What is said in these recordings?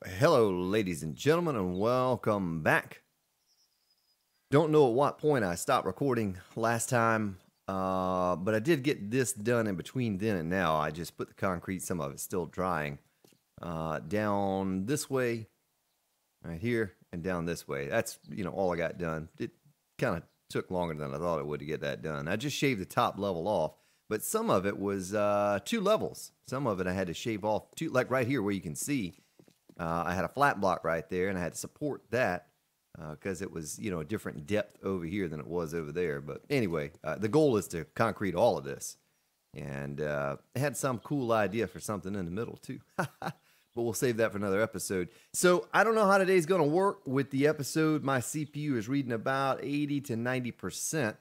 Hello, ladies and gentlemen, and welcome back. Don't know at what point I stopped recording last time, but I did get this done in between then and now. I just put the concrete, some of it's still drying, down this way, right here, and down this way. That's, all I got done. It kind of took longer than I thought it would to get that done. I just shaved the top level off, but some of it was 2 levels. Some of it I had to shave off, like right here where you can see. I had a flat block right there, and I had to support that because it was, a different depth over here than it was over there. But anyway, the goal is to concrete all of this. And I had some cool idea for something in the middle, too. But we'll save that for another episode. So I don't know how today's going to work with the episode. My CPU is reading about 80 to 90%,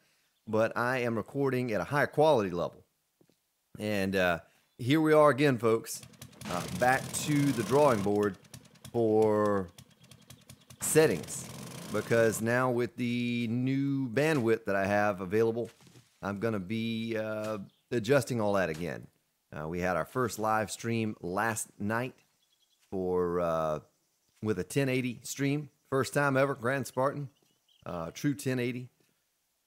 but I am recording at a higher quality level. And here we are again, folks, back to the drawing board for settings, because now with the new bandwidth that I have available, I'm going to be adjusting all that again. We had our first live stream last night for with a 1080 stream, first time ever, Grand Spartan, true 1080.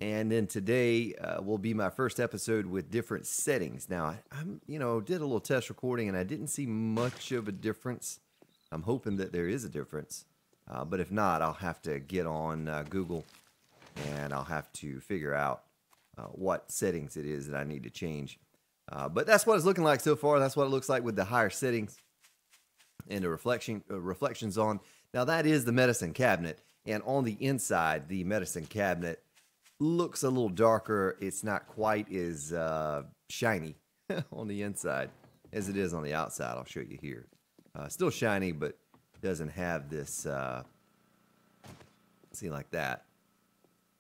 And then today will be my first episode with different settings. Now, I'm did a little test recording, and I didn't see much of a difference. I'm hoping that there is a difference. But if not, I'll have to get on Google, and I'll have to figure out what settings it is that I need to change. But that's what it's looking like so far. That's what it looks like with the higher settings and the reflections on. Now, that is the medicine cabinet. And on the inside, the medicine cabinet looks a little darker. It's not quite as shiny on the inside as it is on the outside. I'll show you here. Still shiny, but doesn't have this, see, like that.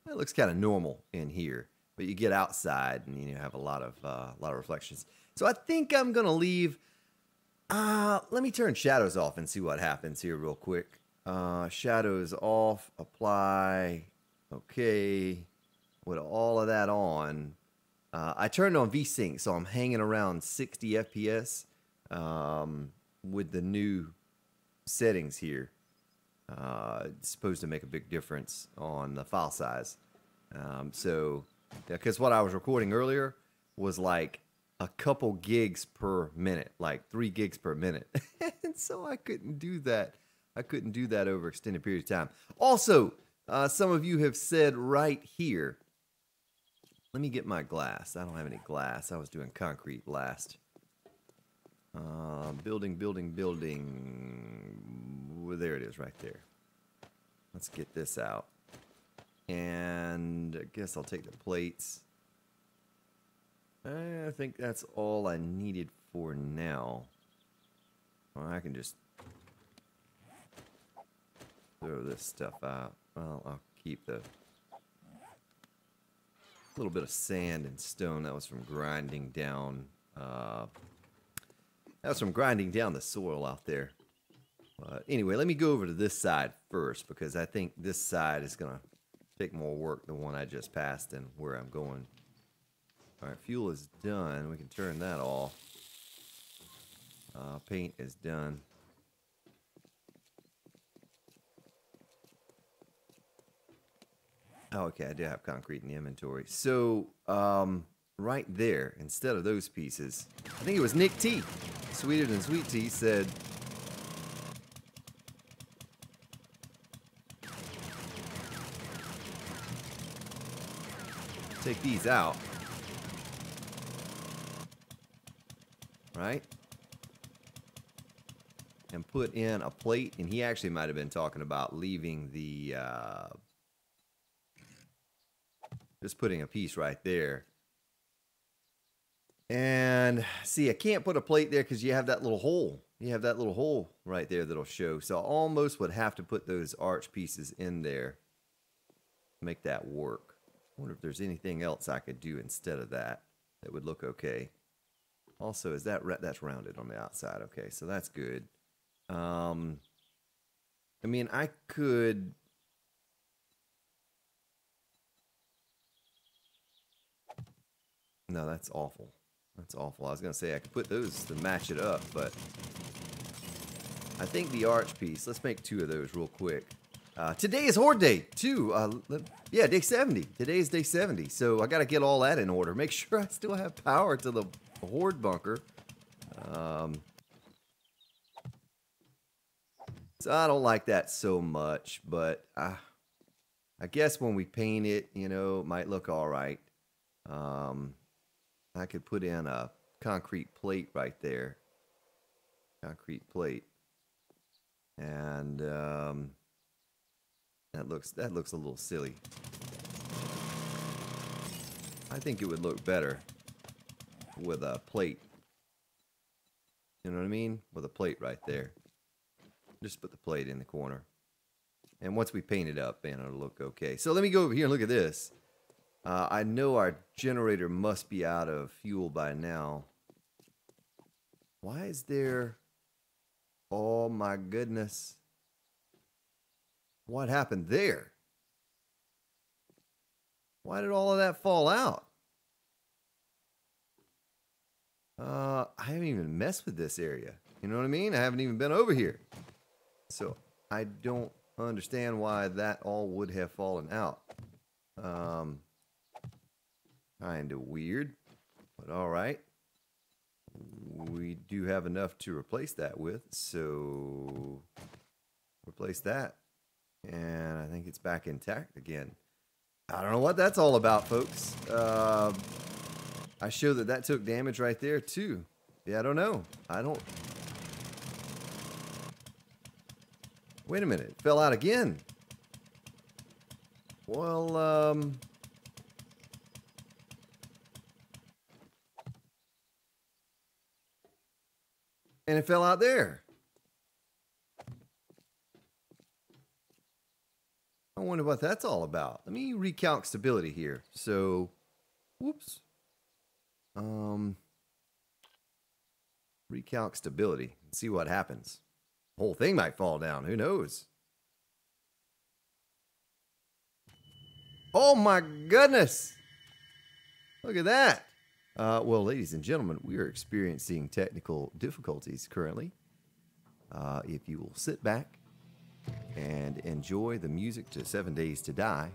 It looks kind of normal in here, but you get outside and you have a lot of reflections. So I think I'm gonna leave. Let me turn shadows off and see what happens here real quick. Shadows off, apply, okay. With all of that on, I turned on VSync, so I'm hanging around 60 FPS with the new settings here. It's supposed to make a big difference on the file size. So, because what I was recording earlier was like a couple gigs per minute, like 3 gigs per minute. And so I couldn't do that. I couldn't do that over extended period of time. Also, some of you have said right here, let me get my glass. I don't have any glass. I was doing concrete last. Building. Well, there it is right there. Let's get this out. And I guess I'll take the plates. I think that's all I needed for now. Well, I can just throw this stuff out. Well, I'll keep the little bit of sand and stone that was from grinding down. That was from grinding down the soil out there. Anyway, let me go over to this side first, because I think this side is gonna take more work than the one I just passed and where I'm going. All right, fuel is done. We can turn that off. Paint is done. Oh, okay, I do have concrete in the inventory. So, right there, instead of those pieces, I think it was Nick T, Sweeter Than Sweet Tea, said, take these out, right? And put in a plate, and he actually might have been talking about leaving the, just putting a piece right there. And see, I can't put a plate there because you have that little hole. You have that little hole right there that'll show. So I almost would have to put those arch pieces in there to make that work. I wonder if there's anything else I could do instead of that that would look okay. Also, is that that's rounded on the outside? Okay, so that's good. I mean, I could. No, that's awful. That's awful. I was going to say I could put those to match it up, but I think the arch piece, let's make 2 of those real quick. Today is Horde Day, too. Yeah, day 70. Today is day 70, so I got to get all that in order. Make sure I still have power to the Horde bunker. So I don't like that so much, but I guess when we paint it, you know, it might look all right. I could put in a concrete plate right there. Concrete plate. And that looks a little silly. I think it would look better with a plate. You know what I mean? With a plate right there. Just put the plate in the corner. And once we paint it up, man, it'll look okay. So let me go over here and look at this. I know our generator must be out of fuel by now. Why is there... Oh my goodness. What happened there? Why did all of that fall out? I haven't even messed with this area. You know what I mean? I haven't even been over here. So I don't understand why that all would have fallen out. Kinda weird, but all right. We do have enough to replace that with, so replace that. And I think it's back intact again. I don't know what that's all about, folks. I show that took damage right there, too. Yeah, I don't know. Wait a minute. It fell out again. Well, and it fell out there. I wonder what that's all about. Let me recalc stability here. So, whoops. Recalc stability. See what happens. The whole thing might fall down. Who knows? Oh my goodness. Look at that. Well, ladies and gentlemen, we are experiencing technical difficulties currently. If you will sit back and enjoy the music to 7 Days to Die,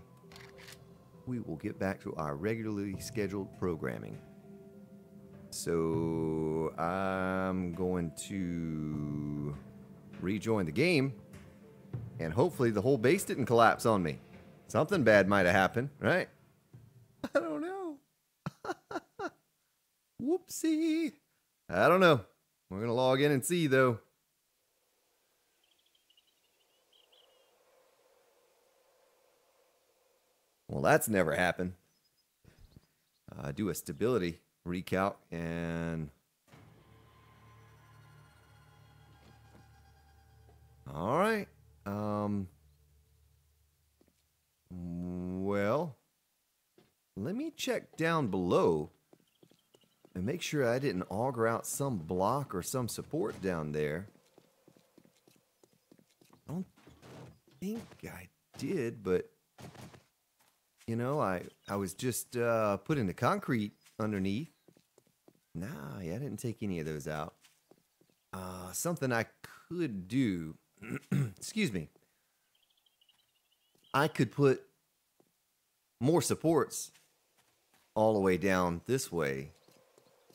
we will get back to our regularly scheduled programming. So I'm going to rejoin the game, and hopefully the whole base didn't collapse on me. Something bad might have happened, right? I don't know. Whoopsie. I don't know. We're going to log in and see, though. Well, that's never happened. Do a stability recalc and... All right. Well, let me check down below and make sure I didn't auger out some block or some support down there. I don't think I did, but you know, I was just putting the concrete underneath. Nah, yeah, I didn't take any of those out. Something I could do, excuse me, I could put more supports all the way down this way,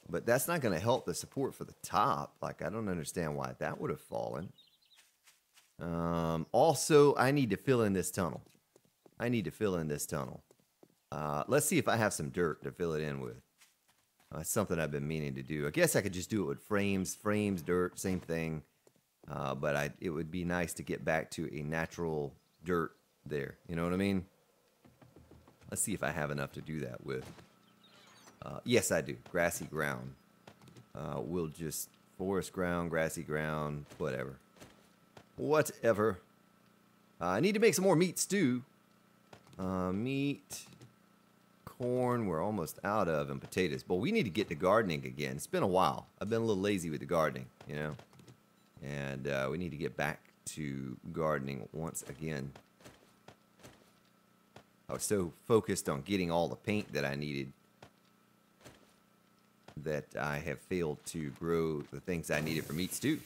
but that's not going to help the support for the top. Like, I don't understand why that would have fallen. Also, I need to fill in this tunnel. Let's see if I have some dirt to fill it in with. That's something I've been meaning to do. I guess I could just do it with frames, dirt, same thing. But it would be nice to get back to a natural dirt there. You know what I mean? Let's see if I have enough to do that with. Yes, I do. Grassy ground. We'll just forest ground, grassy ground, whatever. Whatever. I need to make some more meat stew. Meat, corn, we're almost out of, and potatoes. But we need to get to gardening again. It's been a while. I've been a little lazy with the gardening, you know. And we need to get back to gardening once again. I was so focused on getting all the paint that I needed that I have failed to grow the things I needed for meat stew.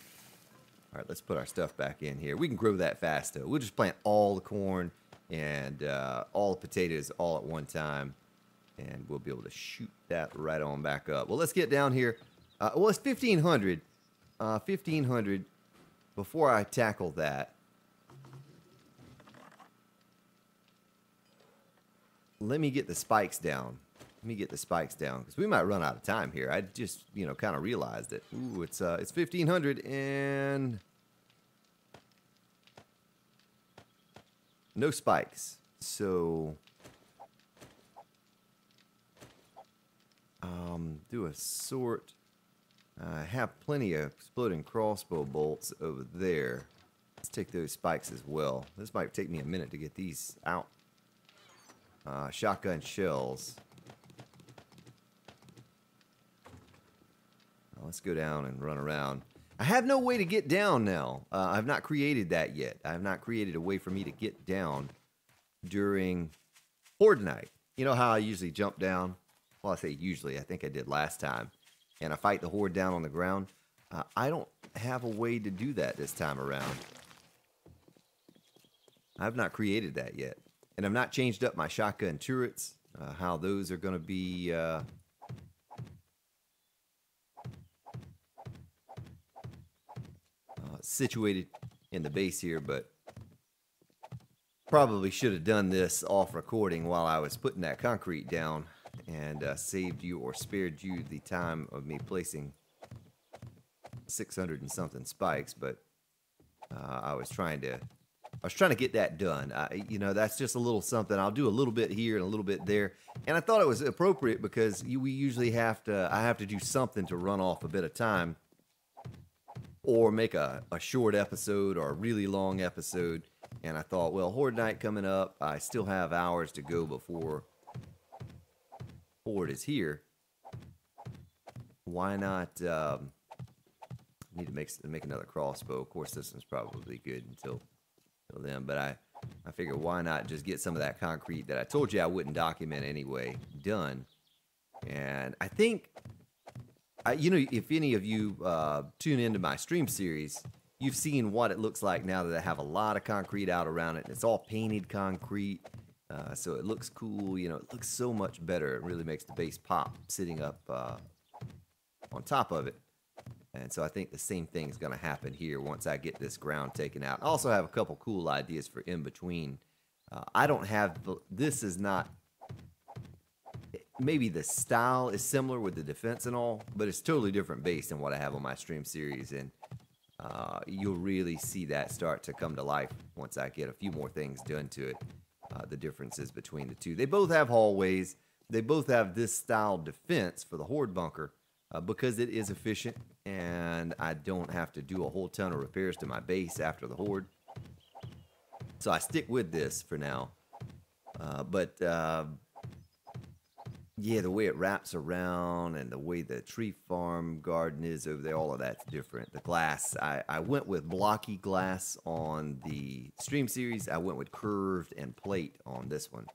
All right, let's put our stuff back in here. We can grow that fast, though. We'll just plant all the corn and all the potatoes all at one time, and we'll be able to shoot that right on back up. Well, let's get down here. Well, it's 1,500. 1,500. Before I tackle that, let me get the spikes down. Let me get the spikes down, because we might run out of time here. I just, kind of realized it. Ooh, it's 1,500 and no spikes. So, do a sort. I have plenty of exploding crossbow bolts over there. Let's take those spikes as well. This might take me a minute to get these out. Shotgun shells. Let's go down and run around. I have no way to get down now. I've not created that yet. I have not created a way for me to get down during Horde night. You know how I usually jump down? Well, I say usually. I think I did last time. And I fight the Horde down on the ground. I don't have a way to do that this time around. I've not created that yet. And I've not changed up my shotgun turrets. How those are going to be... situated in the base here, but probably should have done this off recording while I was putting that concrete down, and saved you or spared you the time of me placing 600 and something spikes. But I was trying to get that done. That's just a little something. I'll do a little bit here and a little bit there, and I thought it was appropriate because we usually I have to do something to run off a bit of time, or make a short episode or a really long episode. And I thought, well, Horde night coming up, I still have hours to go before Horde is here. Why not? Need to make another crossbow. Of course, this one's probably good until then. But I figured, why not just get some of that concrete that I told you I wouldn't document anyway done. And I think, if any of you tune into my stream series, you've seen what it looks like now that I have a lot of concrete out around it. And it's all painted concrete, so it looks cool. It looks so much better. It really makes the base pop sitting up on top of it. And so I think the same thing's going to happen here once I get this ground taken out. I also have a couple cool ideas for in between. I don't have, this is not, maybe the style is similar with the defense and all, but it's totally different base than what I have on my stream series. And you'll really see that start to come to life once I get a few more things done to it. The differences between the two. They both have hallways. They both have this style defense for the Horde bunker because it is efficient, and I don't have to do a whole ton of repairs to my base after the Horde. So I stick with this for now. Yeah, the way it wraps around and the way the tree farm garden is over there, all of that's different. The glass, I went with blocky glass on the stream series. I went with curved and plate on this one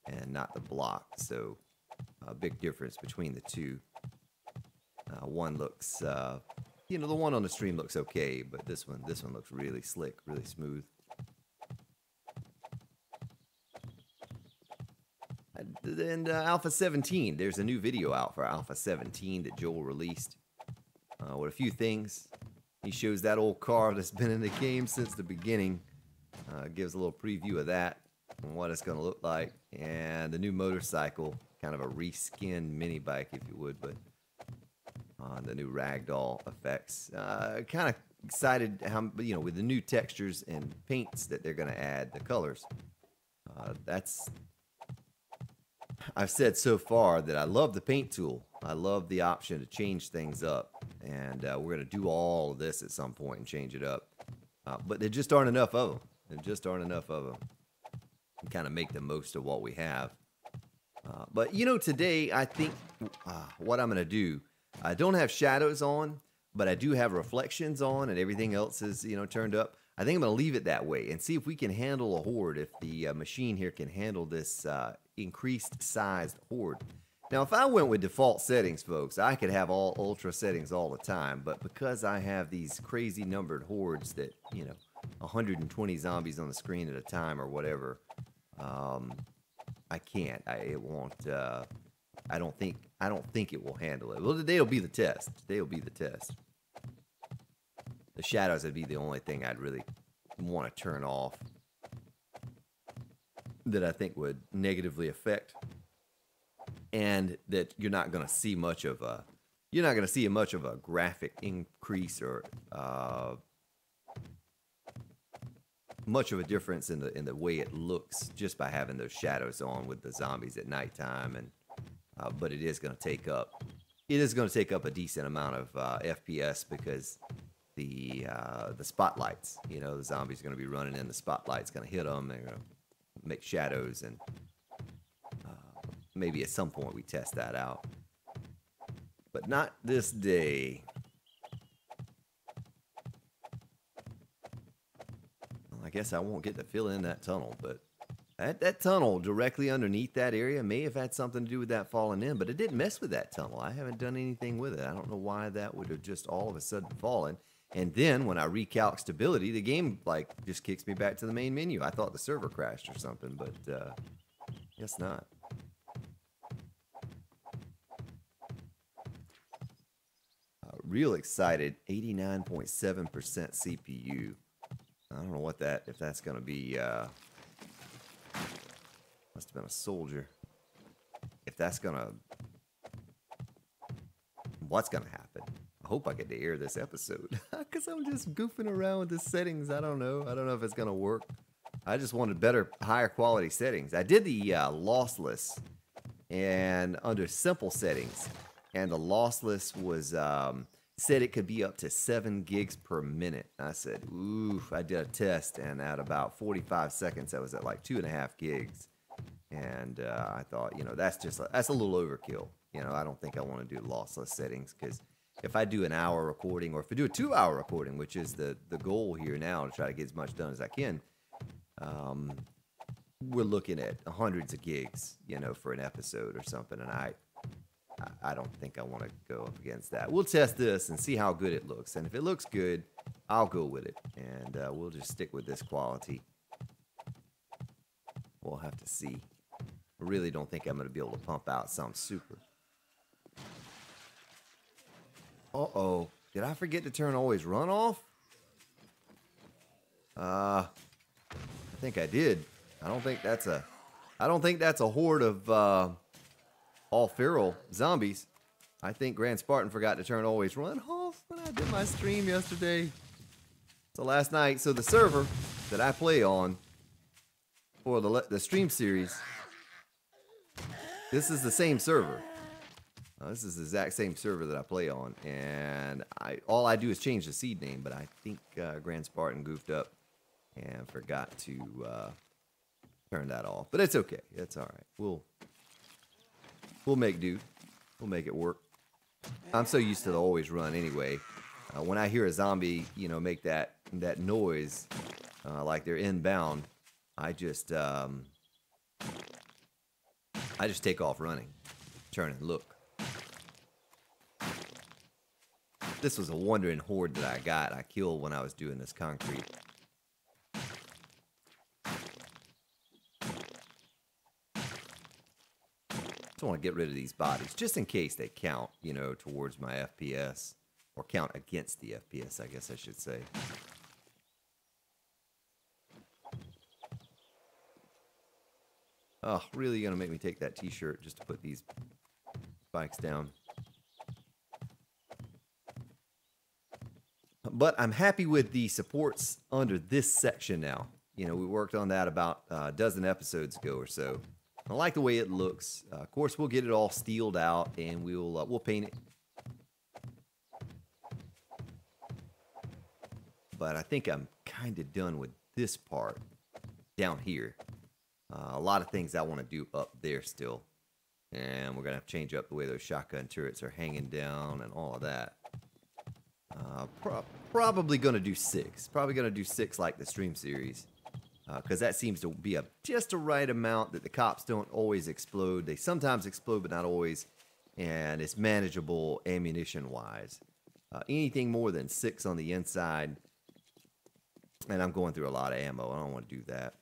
and not the block. So a big difference between the two. One looks, the one on the stream looks okay, but this one looks really slick, really smooth. And Alpha 17, there's a new video out for Alpha 17 that Joel released with a few things. He shows that old car that's been in the game since the beginning. Gives a little preview of that and what it's going to look like. And the new motorcycle, kind of a reskinned mini bike, if you would, but the new ragdoll effects. Kind of excited how, with the new textures and paints that they're going to add, the colors. I've said so far that I love the paint tool. I love the option to change things up. And we're going to do all of this at some point and change it up. But there just aren't enough of them. There just aren't enough of them. And kind of make the most of what we have. But, today I think what I'm going to do, I don't have shadows on, but I do have reflections on, and everything else is, turned up. I think I'm going to leave it that way and see if we can handle a Horde, if the machine here can handle this increased sized Horde. Now, if I went with default settings, folks, I could have all ultra settings all the time. But because I have these crazy numbered hordes that, you know, 120 zombies on the screen at a time or whatever, I can't. It won't. I don't think it will handle it. Well, today will be the test. Today will be the test. The shadows would be the only thing I'd really want to turn off that I think would negatively affect, and that you're not going to see much of a graphic increase or much of a difference in the way it looks just by having those shadows on with the zombies at nighttime. And but it is going to take up a decent amount of FPS because the spotlights, you know, the zombies are going to be running in, the spotlight's going to hit them, they're going to make shadows, and maybe at some point we test that out, but not this day. Well, I guess I won't get to fill in that tunnel, but that tunnel directly underneath that area may have had something to do with that falling in, but it didn't mess with that tunnel. I haven't done anything with it. I don't know why that would have just all of a sudden fallen. And then when I recalc stability, the game like just kicks me back to the main menu. I thought the server crashed or something, but guess not. Real excited. 89.7% CPU. I don't know what that, if that's going to be, must have been a soldier. If that's going to, what's going to happen? I hope I get to air this episode because I'm just goofing around with the settings. I don't know if it's going to work. I just wanted better, higher quality settings. I did the lossless and under simple settings, and the lossless was said it could be up to 7 gigs per minute. I said, oof. I did a test, and at about 45 seconds, I was at like 2.5 gigs. And I thought, you know, that's a little overkill. You know, I don't think I want to do lossless settings, because if I do an hour recording, or if I do a 2-hour recording, which is the goal here now to try to get as much done as I can, we're looking at hundreds of gigs, you know, for an episode or something. And I don't think I want to go up against that. We'll test this and see how good it looks. And if it looks good, I'll go with it. And we'll just stick with this quality. We'll have to see. I really don't think I'm going to be able to pump out something super. Uh-oh. Did I forget to turn always run off? I think I did. I don't think that's a horde of all feral zombies. I think Grand Spartan forgot to turn always run off when I did my stream yesterday. So last night, so the server that I play on for the stream series, this is the same server. This is the exact same server that I play on, and all I do is change the seed name, but I think Grand Spartan goofed up and forgot to turn that off. But it's okay. It's all right. We'll make do. We'll make it work. I'm so used to the always run anyway. When I hear a zombie, you know, make that noise like they're inbound, I just take off running, turn and look. This was a wandering horde that I killed when I was doing this concrete. I want to get rid of these bodies just in case they count, you know, towards my FPS, or count against the FPS, I guess I should say. Oh, really gonna make me take that t-shirt just to put these spikes down. But I'm happy with the supports under this section now. You know, we worked on that about a dozen episodes ago or so. I like the way it looks. Of course, we'll get it all steeled out, and we'll paint it. But I think I'm kind of done with this part down here. A lot of things I want to do up there still. And we're going to have to change up the way those shotgun turrets are hanging down and all of that. Probably going to do 6. Probably going to do 6 like the stream series. because that seems to be just a right amount that the cops don't always explode. They sometimes explode, but not always, and it's manageable ammunition-wise. Anything more than 6 on the inside, and I'm going through a lot of ammo. I don't want to do that.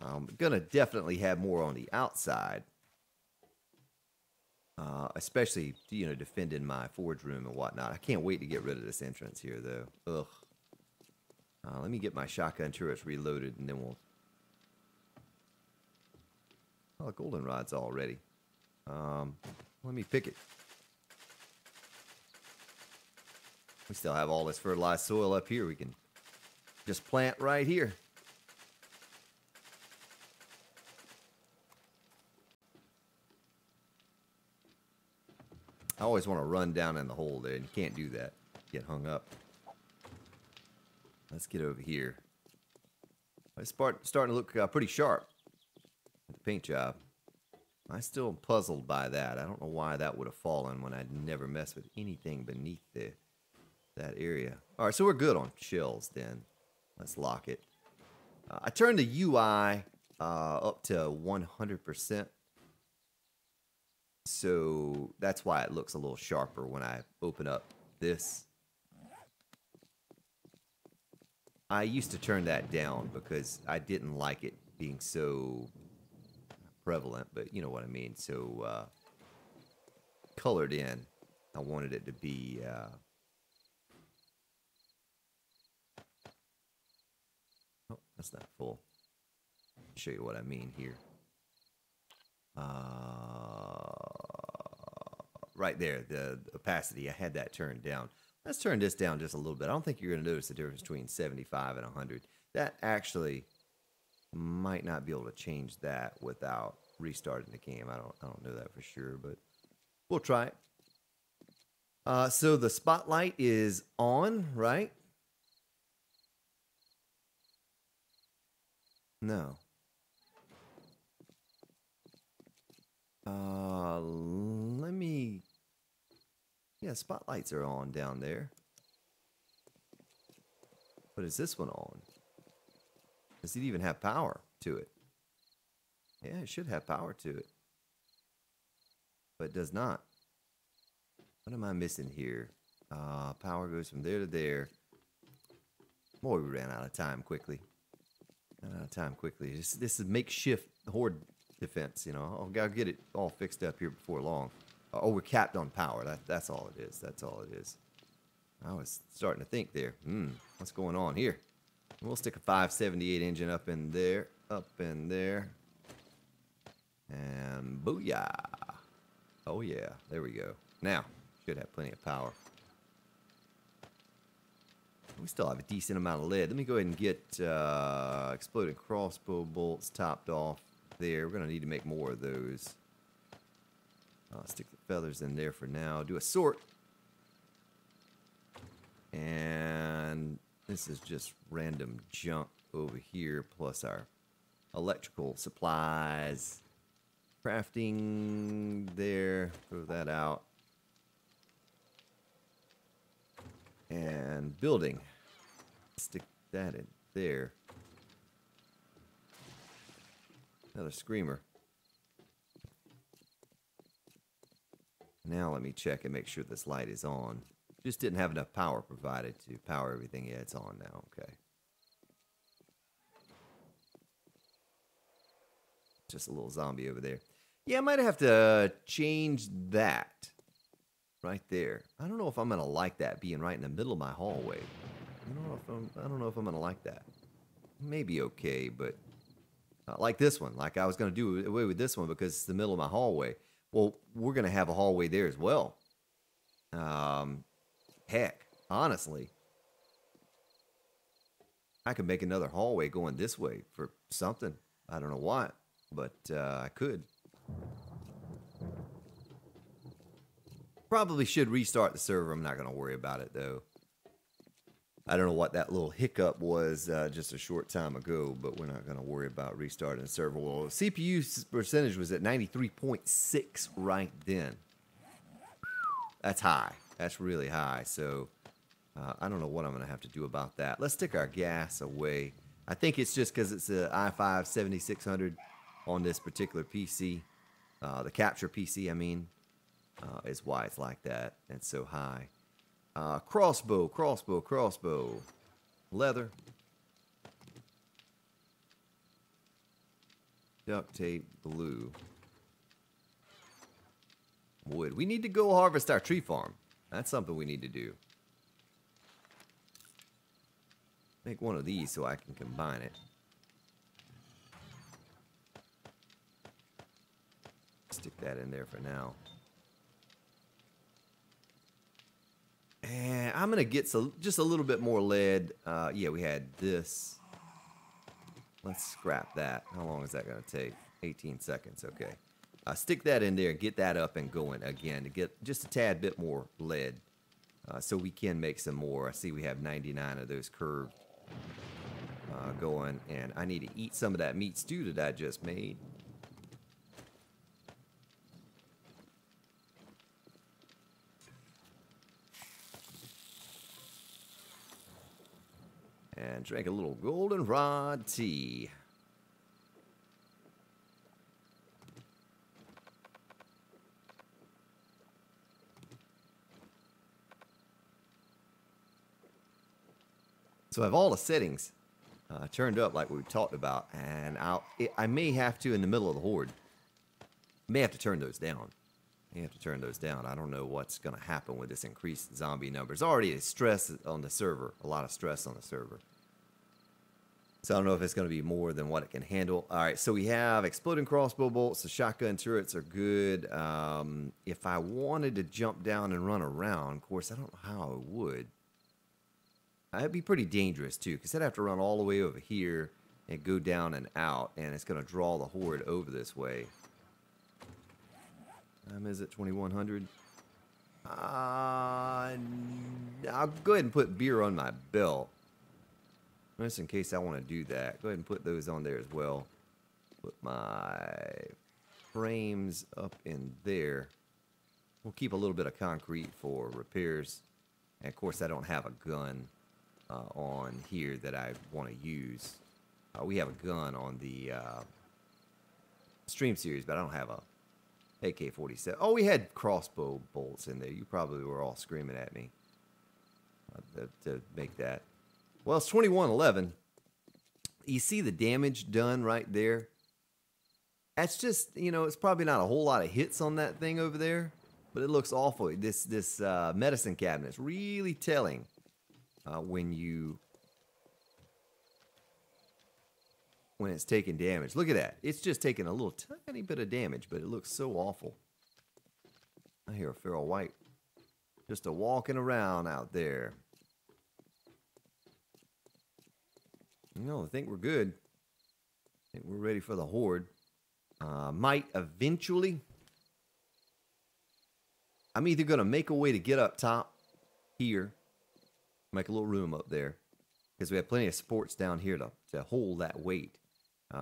I'm going to definitely have more on the outside. Especially, you know, defending my forge room and whatnot. I can't wait to get rid of this entrance here, though. Ugh. Let me get my shotgun turrets reloaded, and then we'll... Oh, goldenrod's all ready. Let me pick it. We still have all this fertilized soil up here. We can just plant right here. I always want to run down in the hole there, and you can't do that. Get hung up. Let's get over here. It's starting to look pretty sharp. The paint job. I'm still puzzled by that. I don't know why that would have fallen when I'd never messed with anything beneath that area. All right, so we're good on shells then. Let's lock it. I turned the UI up to 100%. So that's why it looks a little sharper when I open up this. I used to turn that down because I didn't like it being so prevalent, but you know what I mean. So colored in. I wanted it to be oh, that's not full. I'll show you what I mean here. Right there, the opacity, I had that turned down. Let's turn this down just a little bit. I don't think you're going to notice the difference between 75 and 100. That actually might not be able to change that without restarting the game. I don't know that for sure, but we'll try it. So the spotlight is on, right? No. Let me... Yeah, spotlights are on down there. But is this one on? Does it even have power to it? Yeah, it should have power to it. But it does not. What am I missing here? Power goes from there to there. Boy, we ran out of time quickly. This is makeshift Horde defense, you know. I'll gotta get it all fixed up here before long. Oh, we're capped on power. That's all it is. That's all it is. I was starting to think there. What's going on here? We'll stick a 578 engine up in there. And booyah. Oh yeah, there we go. Now, should have plenty of power. We still have a decent amount of lead. Let me go ahead and get exploding crossbow bolts topped off there. We're going to need to make more of those. I'll stick the feathers in there for now. Do a sort. And this is just random junk over here, plus our electrical supplies. Crafting there. Throw that out. And building. Stick that in there. Another screamer. Now let me check and make sure this light is on. Just didn't have enough power provided to power everything. Yeah, it's on now. Okay. Just a little zombie over there. Yeah, I might have to change that right there. I don't know if I'm going to like that being right in the middle of my hallway. I don't know if I'm going to like that. Maybe okay, but not like this one. Like I was going to do away with this one because it's the middle of my hallway. Well, we're going to have a hallway there as well. Heck, honestly, I could make another hallway going this way for something. I don't know why, but I could. Probably should restart the server. I'm not going to worry about it, though. I don't know what that little hiccup was just a short time ago, but we're not going to worry about restarting the server. Well, CPU percentage was at 93.6 right then. That's high. That's really high. So I don't know what I'm going to have to do about that. Let's stick our gas away. I think it's just because it's a i5 7600 on this particular PC. The capture PC, I mean, is why it's like that. It's so high. Crossbow, crossbow, crossbow. Leather. Duct tape, glue. Wood. We need to go harvest our tree farm. That's something we need to do. Make one of these so I can combine it. Stick that in there for now. And I'm going to get just a little bit more lead. Yeah, we had this. Let's scrap that. How long is that going to take? 18 seconds. Okay. Stick that in there and get that up and going again to get just a tad bit more lead. So we can make some more. I see we have 99 of those curved going. And I need to eat some of that meat stew that I just made. And drink a little goldenrod tea. So I have all the settings turned up like we talked about, and I may have to, in the middle of the Horde, may have to turn those down. I don't know what's going to happen with this increased zombie numbers. Already a stress on the server, a lot of stress on the server. So I don't know if it's going to be more than what it can handle. All right, so we have exploding crossbow bolts. The shotgun turrets are good. If I wanted to jump down and run around, of course, I don't know how I would. It'd be pretty dangerous, too, because I'd have to run all the way over here and go down and out, and it's going to draw the Horde over this way. Is it 2100? I'll go ahead and put beer on my belt. Just in case I want to do that. Go ahead and put those on there as well. Put my frames up in there. We'll keep a little bit of concrete for repairs. And of course, I don't have a gun on here that I want to use. We have a gun on the stream series, but I don't have a AK-47. Oh, we had crossbow bolts in there. You probably were all screaming at me to make that. Well, it's 2111. You see the damage done right there? That's just, you know, it's probably not a whole lot of hits on that thing over there, but it looks awful. This medicine cabinet is really telling when it's taking damage. Look at that. It's just taking a little tiny bit of damage, but it looks so awful. I hear a feral white just a walking around out there. No, I think we're good. I think we're ready for the Horde. Might eventually. I'm either going to make a way to get up top here. Make a little room up there. Because we have plenty of supports down here to hold that weight.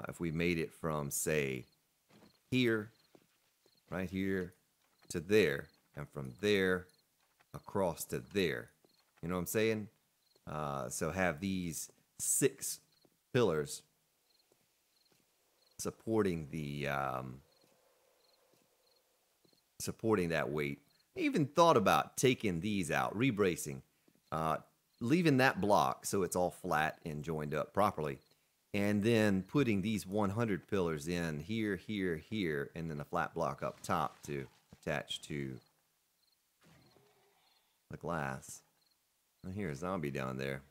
If we made it from, say, here, right here, to there. And from there, across to there. You know what I'm saying? So have these 6 pillars supporting the supporting that weight. I even thought about taking these out, rebracing, leaving that block so it's all flat and joined up properly, and then putting these 100 pillars in here, here, here, and then a flat block up top to attach to the glass. I hear a zombie down there.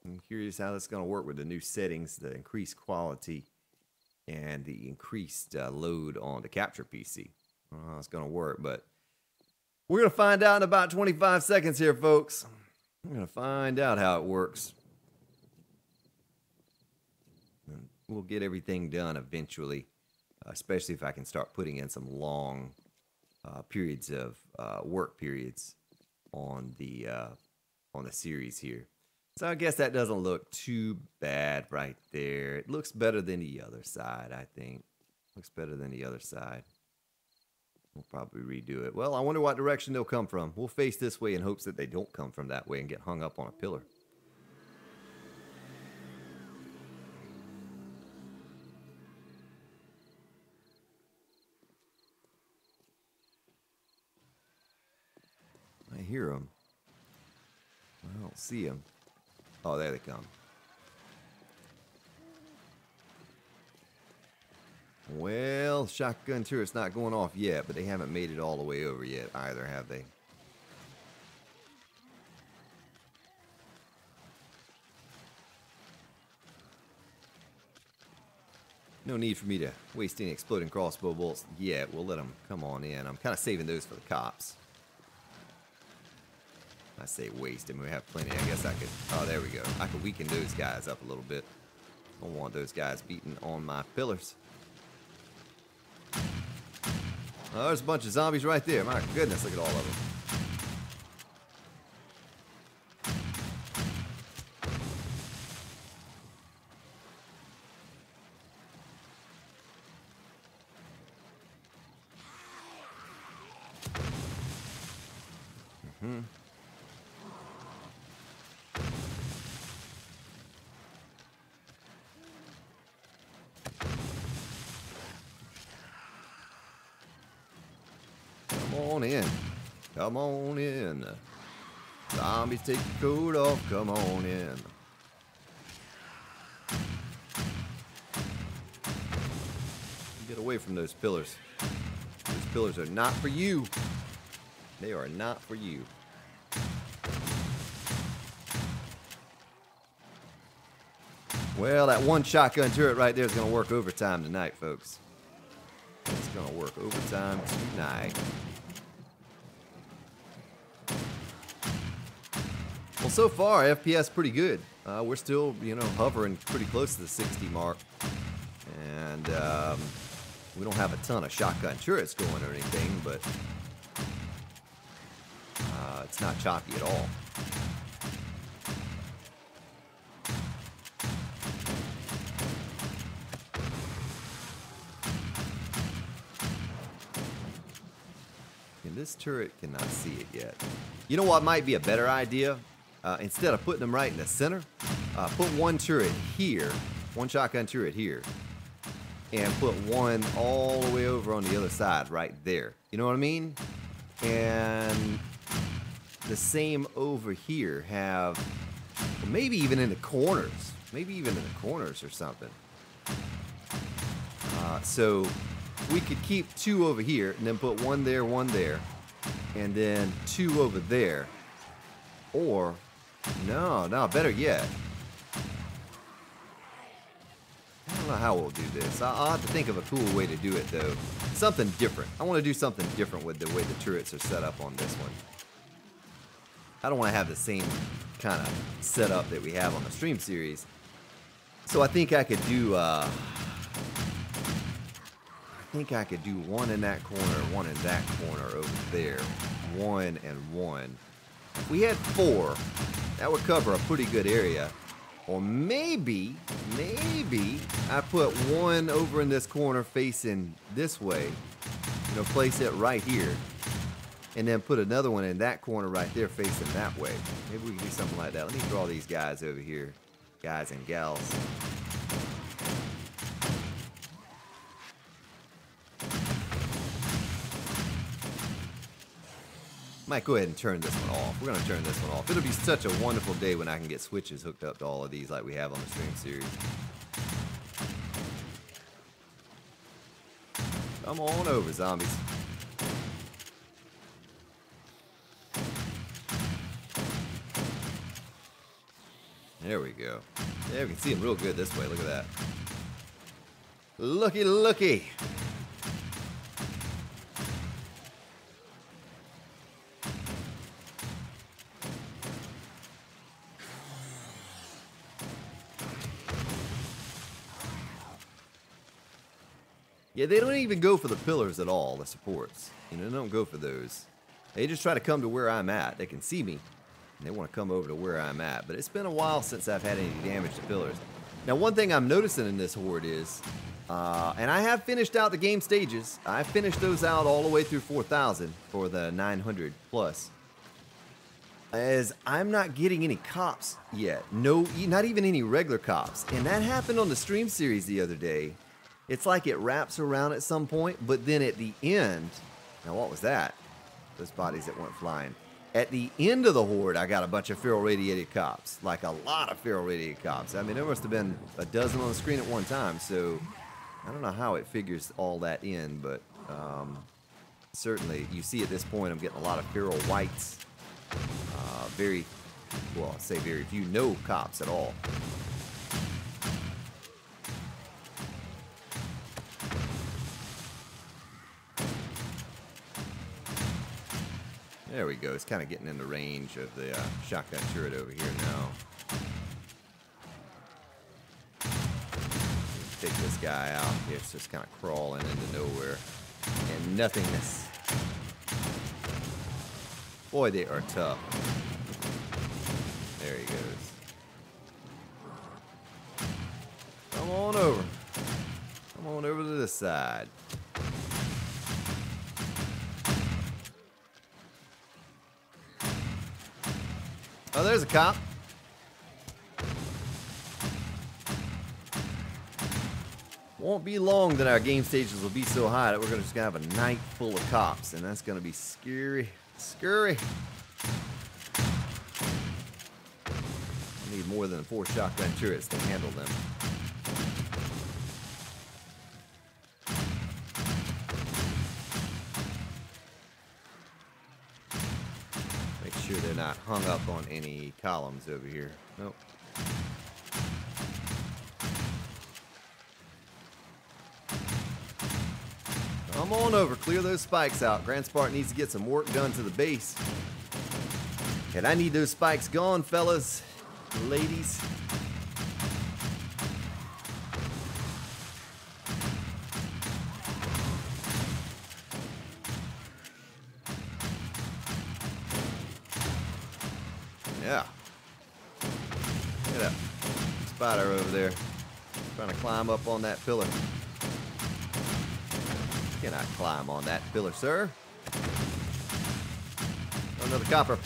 I'm curious how that's going to work with the new settings, the increased quality, and the increased load on the capture PC. I don't know how it's going to work, but we're going to find out in about 25 seconds here, folks. We're going to find out how it works. And we'll get everything done eventually, especially if I can start putting in some long periods of work periods on the series here. So I guess that doesn't look too bad right there. It looks better than the other side, I think. Looks better than the other side. We'll probably redo it. Well, I wonder what direction they'll come from. We'll face this way in hopes that they don't come from that way and get hung up on a pillar. I hear them. I don't see them. Oh, there they come. Well, shotgun turret's not going off yet, but they haven't made it all the way over yet either, have they? No need for me to waste any exploding crossbow bolts yet. We'll let them come on in. I'm kind of saving those for the cops. I say waste them. We have plenty. I guess I could... Oh, there we go. I could weaken those guys up a little bit. Don't want those guys beating on my pillars. Oh, there's a bunch of zombies right there. My goodness, look at all of them. Come on in. Come on in. Zombies, take your coat off. Come on in. Get away from those pillars. Those pillars are not for you. They are not for you. Well, that one shotgun turret right there is going to work overtime tonight, folks. It's going to work overtime tonight. Well, so far, FPS pretty good. We're still, you know, hovering pretty close to the 60 mark. And we don't have a ton of shotgun turrets going or anything, but it's not choppy at all. And this turret cannot see it yet. You know what might be a better idea? Instead of putting them right in the center, put one turret here, one shotgun turret here, and put one all the way over on the other side right there. You know what I mean? And the same over here have, well, maybe even in the corners. Maybe even in the corners or something. So we could keep two over here and then put one there, and then two over there. Or, no, better yet. I don't know how we'll do this. I'll have to think of a cool way to do it, though. Something different. I want to do something different with the way the turrets are set up on this one. I don't want to have the same kind of setup that we have on the stream series. So I think I could do, one in that corner, one in that corner over there. One and one. If we had four, that would cover a pretty good area. Or maybe I put one over in this corner facing this way. You know, place it right here. And then put another one in that corner right there facing that way. Maybe we can do something like that. Let me draw these guys over here. Guys and gals. Might go ahead and turn this one off. We're going to turn this one off. It'll be such a wonderful day when I can get switches hooked up to all of these like we have on the stream series. Come on over, zombies. There we go. Yeah, we can see them real good this way. Look at that. Looky, looky. Yeah, they don't even go for the pillars at all, the supports. You know, they don't go for those. They just try to come to where I'm at. They can see me, and they want to come over to where I'm at. But it's been a while since I've had any damage to pillars. Now, one thing I'm noticing in this Horde is, and I have finished out the game stages. I finished those out all the way through 4,000 for the 900 plus. As I'm not getting any cops yet. No, not even any regular cops. And that happened on the stream series the other day. It's like it wraps around at some point, but then at the end, now what was that? Those bodies that went flying. At the end of the Horde, I got a bunch of feral radiated cops. Like a lot of feral radiated cops. I mean, there must have been a dozen on the screen at one time, so I don't know how it figures all that in, but certainly you see at this point I'm getting a lot of feral whites. Very, well, I'll say very few, no cops at all. There we go. It's kind of getting in the range of the shotgun turret over here now. Take this guy out. It's just kind of crawling into nowhere. And nothingness. Boy, they are tough. There he goes. Come on over. Come on over to this side. Oh, there's a cop. Won't be long that our game stages will be so high that we're just gonna have a night full of cops, and that's gonna be scary. Scary. I need more than 4 shotgun turrets to handle them. Make sure they're not hung up on any columns over here. Nope. Come on over, clear those spikes out. Grand Spark needs to get some work done to the base. And I need those spikes gone, fellas, ladies. Yeah. Look at that spider over there. Trying to climb up on that pillar. Cannot climb on that pillar, sir. Another copper.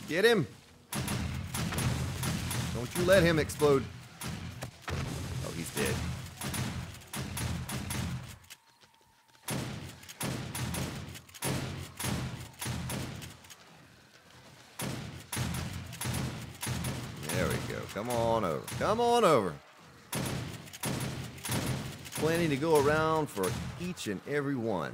Get him. Don't you let him explode. Oh, he's dead. There we go. Come on over. Come on over. Plenty to go around for each and every one.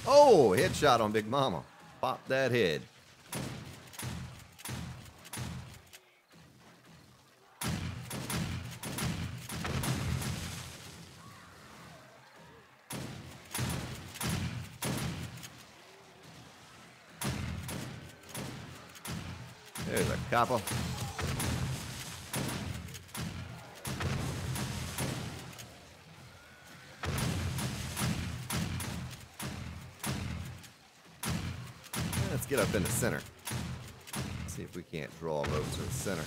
Oh, headshot on Big Mama. Pop that head. There's a copper. Let's get up in the center. See if we can't draw them over to the center.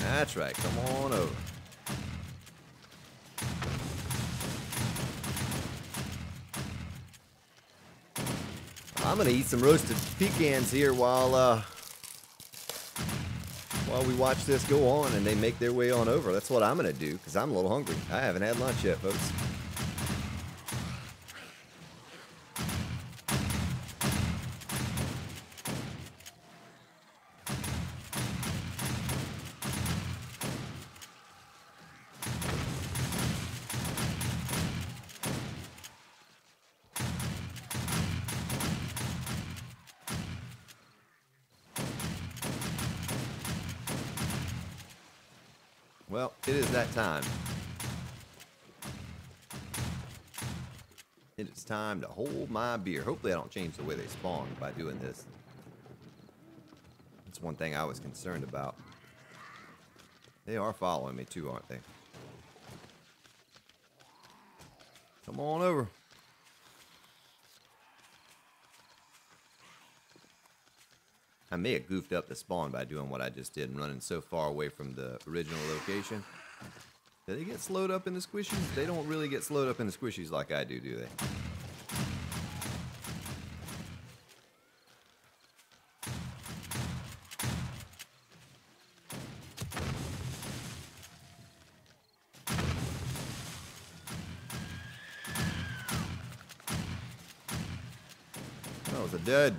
That's right. Come on over. I'm gonna eat some roasted pecans here while we watch this go on and they make their way on over. That's what I'm gonna do because I'm a little hungry. I haven't had lunch yet, folks. Well, it is that time. It is time to hold my beer. Hopefully I don't change the way they spawn by doing this. That's one thing I was concerned about. They are following me too, aren't they? Come on over. I may have goofed up the spawn by doing what I just did and running so far away from the original location. Do they get slowed up in the squishies? They don't really get slowed up in the squishies like I do they? That was a dud.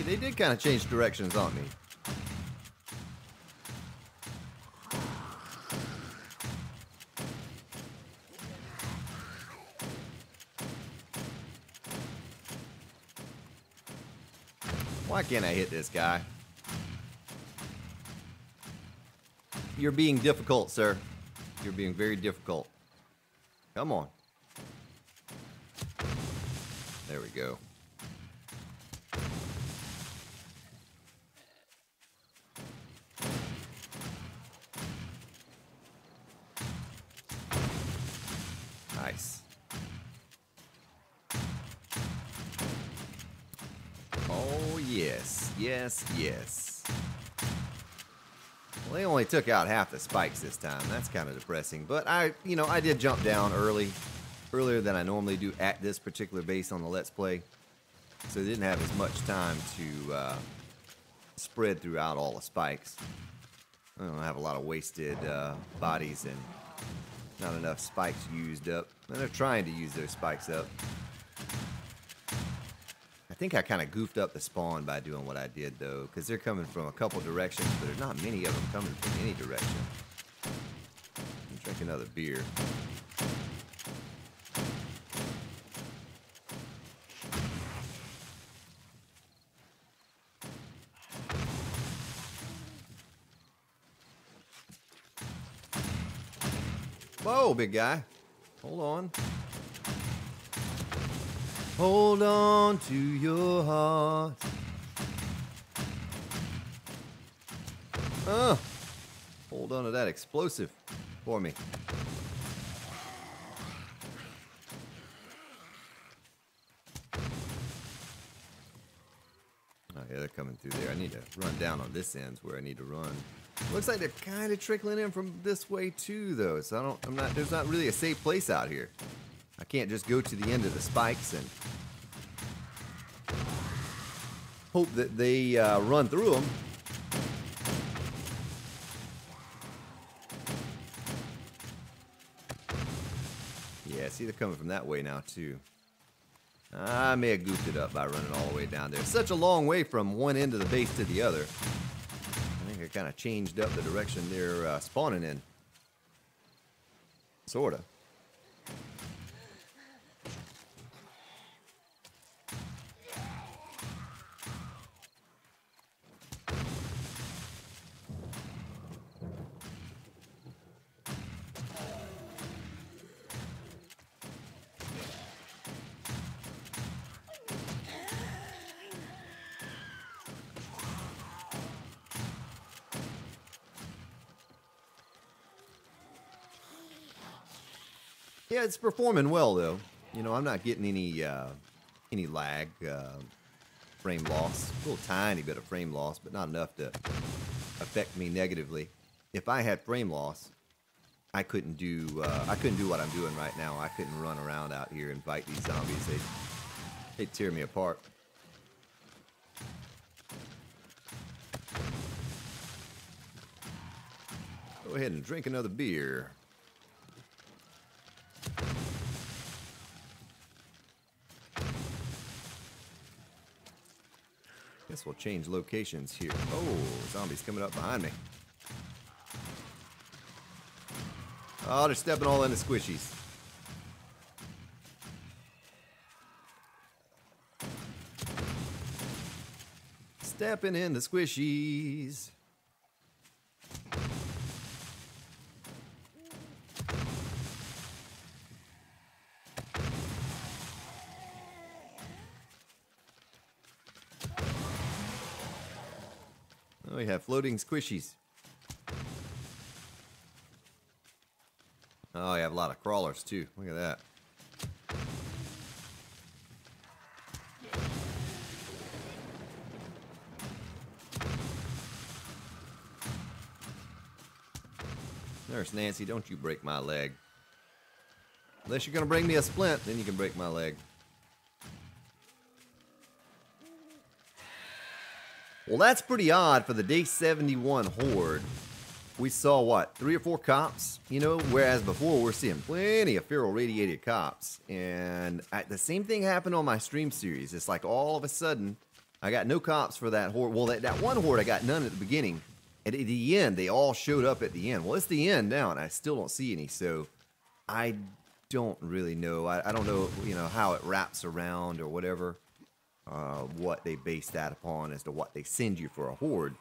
They did kind of change directions on me. Why can't I hit this guy? You're being difficult, sir. You're being very difficult. Come on. There we go. Nice. Oh, yes. Yes, yes. Well, they only took out half the spikes this time. That's kind of depressing. But I did jump down earlier than I normally do at this particular base on the Let's Play. So they didn't have as much time to spread throughout all the spikes. I don't have a lot of wasted bodies and not enough spikes used up. And they're trying to use those spikes up. I think I kind of goofed up the spawn by doing what I did, though, because they're coming from a couple directions, but there's not many of them coming from any direction. Drink another beer. Whoa, big guy. Hold on. Hold on to your heart. Hold on to that explosive for me. Oh yeah, they're coming through there. I need to run down on this end where I need to run. Looks like they're kind of trickling in from this way too, though. So there's not really a safe place out here. I can't just go to the end of the spikes and hope that they run through them. Yeah, see, they're coming from that way now too. I may have goofed it up by running all the way down there. It's such a long way from one end of the base to the other. I think I kind of changed up the direction they're spawning in. Sorta. Yeah, it's performing well though. You know, I'm not getting any lag, frame loss. A little tiny bit of frame loss, but not enough to affect me negatively. If I had frame loss, I couldn't do what I'm doing right now. I couldn't run around out here and fight these zombies. They'd tear me apart. Go ahead and drink another beer. Guess we'll change locations here. Oh, zombies coming up behind me. Oh, they're stepping all in the squishies. Stepping in the squishies. Oh, we have floating squishies. Oh, you have a lot of crawlers too. Look at that. Nurse Nancy, don't you break my leg. Unless you're going to bring me a splint, then you can break my leg. Well, that's pretty odd for the day 71 Horde. We saw, what, 3 or 4 cops? You know, whereas before we're seeing plenty of feral radiated cops. And the same thing happened on my stream series. It's like all of a sudden, I got no cops for that Horde. Well, that one Horde, I got none at the beginning. And at the end, they all showed up at the end. Well, it's the end now, and I still don't see any. So I don't really know. I don't know, you know, how it wraps around or whatever. What they base that upon as to what they send you for a Horde.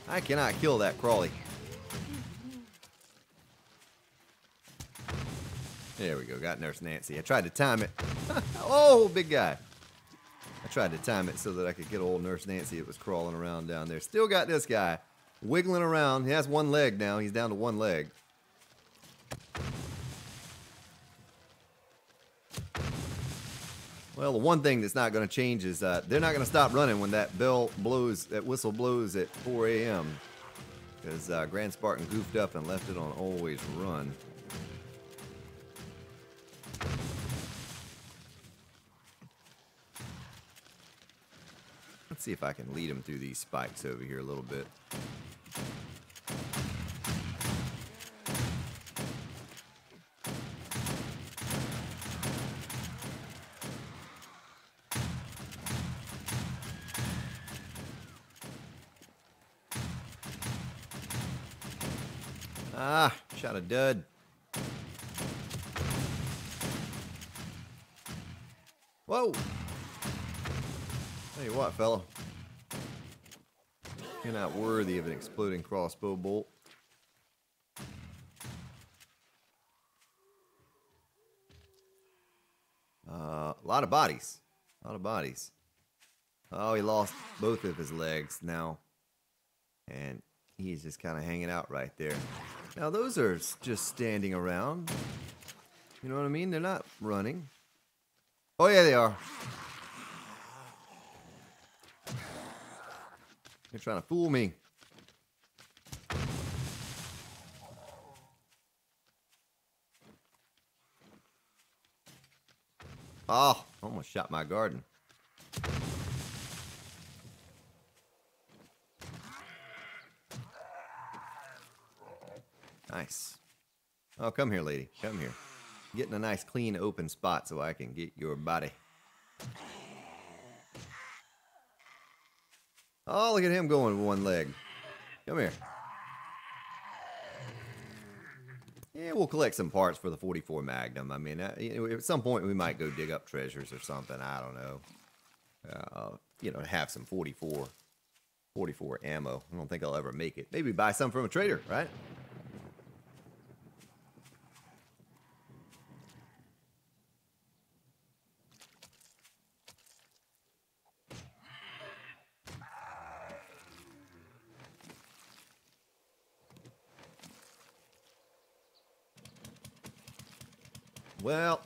I cannot kill that crawly. There we go, got Nurse Nancy. I tried to time it. Oh, big guy. I tried to time it so that I could get old Nurse Nancy. It was crawling around down there. Still got this guy wiggling around. He has one leg now. He's down to one leg. Well, the one thing that's not going to change is they're not going to stop running when that bell blows, that whistle blows at 4 a.m. Because Grand Spartan goofed up and left it on always run. Let's see if I can lead him through these spikes over here a little bit. Ah, shot a dud. Whoa! Tell you what, fella. You're not worthy of an exploding crossbow bolt. A lot of bodies. A lot of bodies. Oh, he lost both of his legs now. And he's just kind of hanging out right there. Now, those are just standing around. You know what I mean? They're not running. Oh, yeah, they are. You're trying to fool me. Oh, almost shot my garden. Nice. Oh, come here, lady. Come here. Get in a nice, clean, open spot so I can get your body. Oh, look at him going with one leg. Come here. Yeah, we'll collect some parts for the 44 Magnum. I mean, at some point we might go dig up treasures or something. I don't know. You know, have some 44 ammo. I don't think I'll ever make it. Maybe buy some from a trader, right? Well,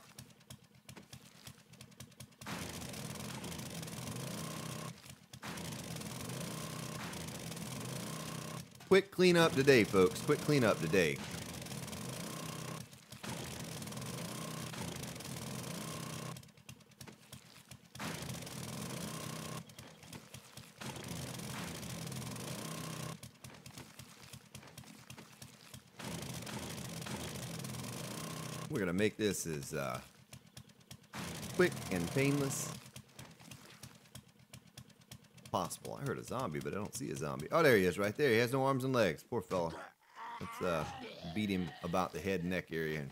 quick cleanup today, folks. Quick cleanup today. We're going to make this as quick and painless. possible. I heard a zombie, but I don't see a zombie. Oh, there he is, right there. He has no arms and legs. Poor fella. Let's beat him about the head and neck area and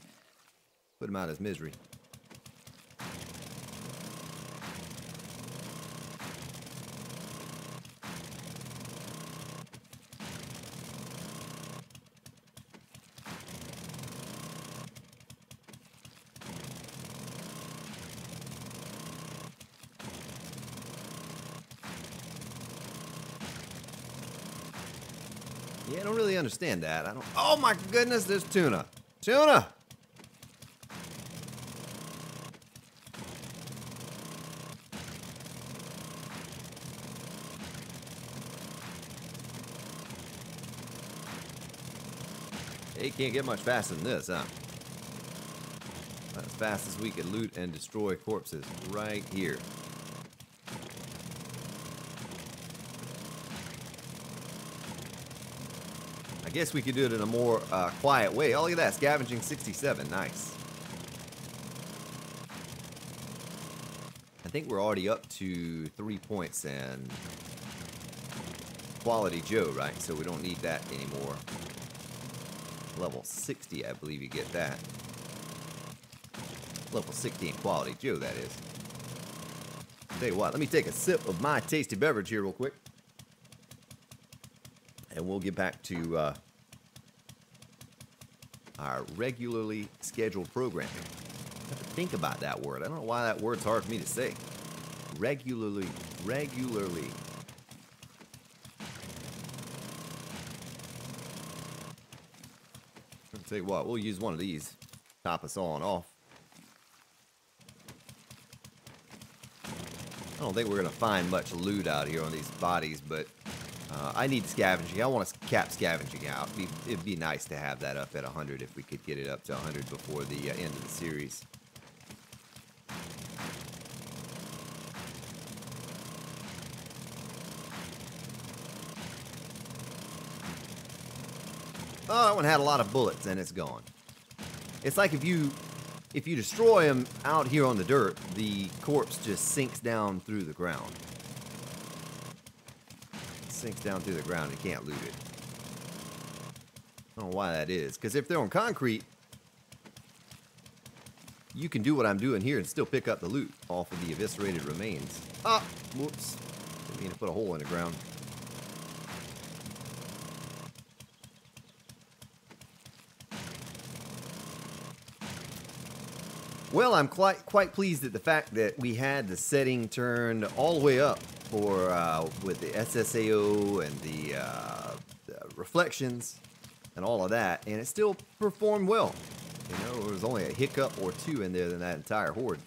put him out of his misery. Yeah, I don't really understand that. I don't. Oh my goodness, there's tuna. Tuna! They can't get much faster than this, huh? About as fast as we could loot and destroy corpses right here. I guess we could do it in a more quiet way. Oh, look at that. Scavenging 67. Nice. I think we're already up to 3 points and Quality Joe, right? So we don't need that anymore. Level 60, I believe you get that. Level 60 in Quality Joe, that is. Tell you what, let me take a sip of my tasty beverage here real quick. And we'll get back to our regularly scheduled programming. I have to think about that word. I don't know why that word's hard for me to say. Regularly. I'll tell you what, we'll use one of these. Top us on off. I don't think we're going to find much loot out here on these bodies, but I need scavenging. I want to cap scavenging out. It'd be nice to have that up at 100 if we could get it up to 100 before the end of the series. Oh, that one had a lot of bullets and it's gone. It's like if you destroy them out here on the dirt, the corpse just sinks down through the ground. Sinks down through the ground, you can't loot it. I don't know why that is. Because if they're on concrete, you can do what I'm doing here and still pick up the loot off of the eviscerated remains. Ah, whoops. Didn't mean to put a hole in the ground. Well, I'm quite pleased at the fact that we had the setting turned all the way up for with the SSAO and the reflections and all of that, and it still performed well. You know, there was only a hiccup or two in there than that entire horde.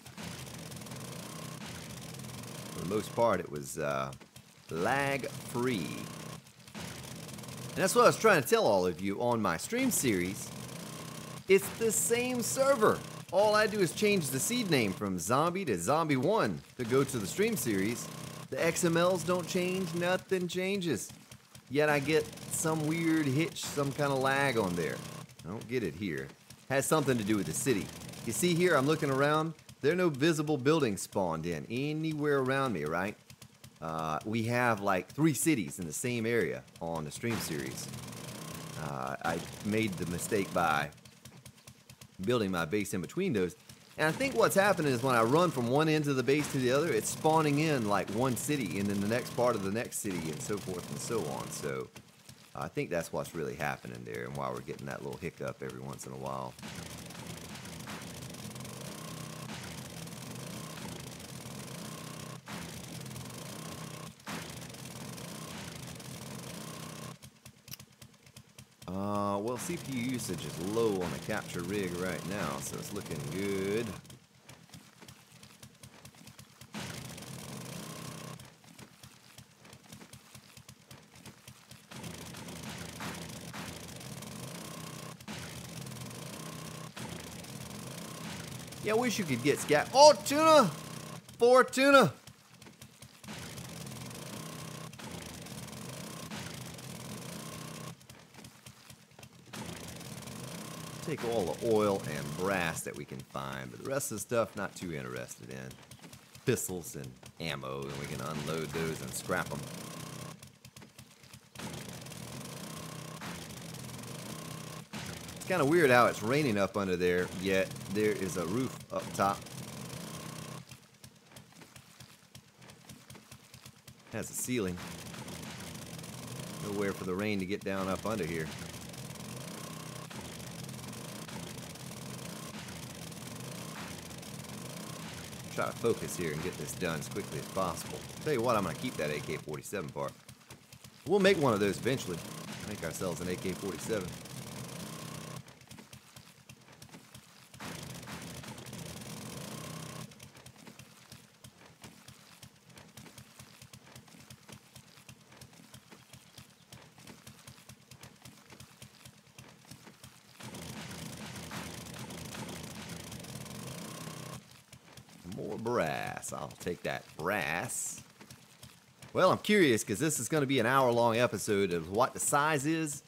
For the most part, it was lag-free. And that's what I was trying to tell all of you on my stream series. It's the same server. All I do is change the seed name from Zombie to Zombie 1 to go to the stream series. The XMLs don't change, nothing changes. Yet I get some weird hitch, some kind of lag on there. I don't get it here. Has something to do with the city. You see here, I'm looking around. There are no visible buildings spawned in anywhere around me, right? We have like 3 cities in the same area on the stream series. I made the mistake by building my base in between those. And I think what's happening is when I run from one end of the base to the other, it's spawning in like one city and then the next part of the next city and so forth and so on. So I think that's what's really happening there and why we're getting that little hiccup every once in a while. Well, CPU usage is low on the capture rig right now, so it's looking good. Yeah, I wish you could get scat. Oh, tuna! 4 tuna! Take all the oil and brass that we can find, but the rest of the stuff, not too interested in. pistols and ammo, and we can unload those and scrap them. It's kind of weird how it's raining up under there, yet there is a roof up top. Has a ceiling. Nowhere for the rain to get down up under here. Try to focus here and get this done as quickly as possible. Tell you what, I'm going to keep that AK-47 part. We'll make one of those eventually. Make ourselves an AK-47. More brass. I'll take that brass. Well, I'm curious because this is going to be an hour-long episode of what the size is